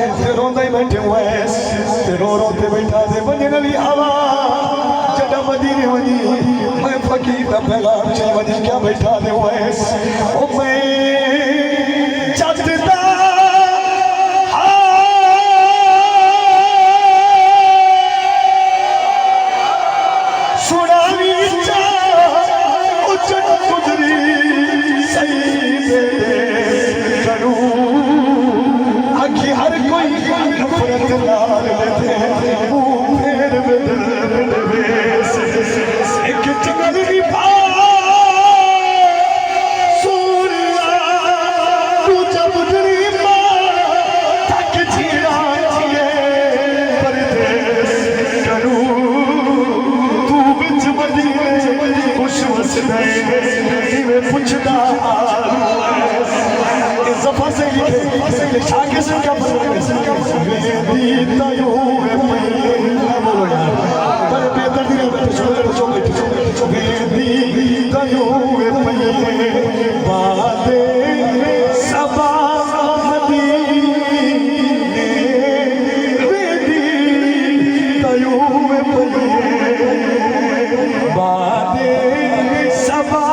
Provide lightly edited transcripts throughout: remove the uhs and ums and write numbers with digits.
ते रोंदा ही बैठे हुए ते रो ते बैठा दे वजन ली हवा जड़ा मदीने वजी मैं फकीर दा पैगाम चल वजी क्या बैठा दे हुए ओ मैं जगदा सुनावी चा उचन गुजरी सही दे करूं आखी हर कोई नफरत लाल लेते मुंह फेर बदल वेस एक चिंगरी पा सूर्या तू जब उतरी मां तक जीना जिए परदेस करूं तू बिच मदीने खुश वसदे में पुछदा ज़फ़ा से लिखे शागिर्द का वेदी तयो है बोलो यार पर बेदर्दी है बेटे वेदी तयो है बादे सबा मदीने वेदी तयो है बादे सबा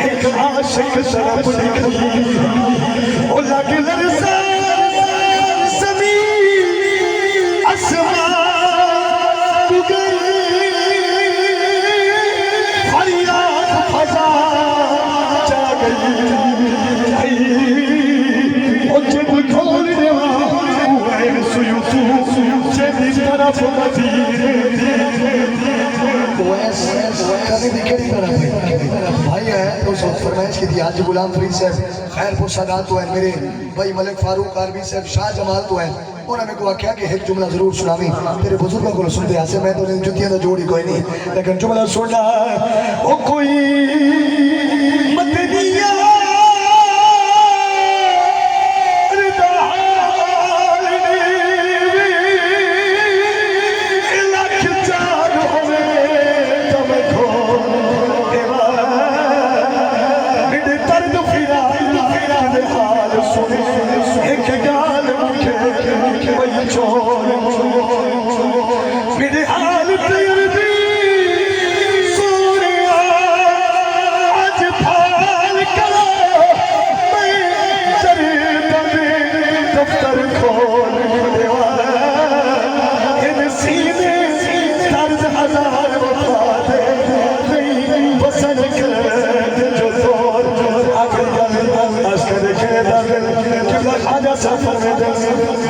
एक आशिक तरफ निकली ओ लगे लरसा ज़मीन आसमान तू गई फरियाद फजा जा गई ओ जब खोल देवा हुए सुयू जब तरफ मदीने भाई है तो फरमाइश की थी आज गुलाम फरीद साहब खैरपुर सादात तो है मेरे भाई मलिक फारूक आर्मी साहब शाह जमाल तो है उन्होंने को आख्या कि एक जुमला जरूर सुनावी तेरे बुजुर्गों को सुनते ऐसे मैं तो जुतियां तो जोड़ी कोई नहीं लेकिन जुमला सुनना ओ कोई मदनिया मेरे हाल सूर्या आज फाल करो मैं दफ्तर खोल इन सीने दर्द हजार वफा दे बसन कर जो तोर आखिर अशकर के दर्द कि खाजा सफर में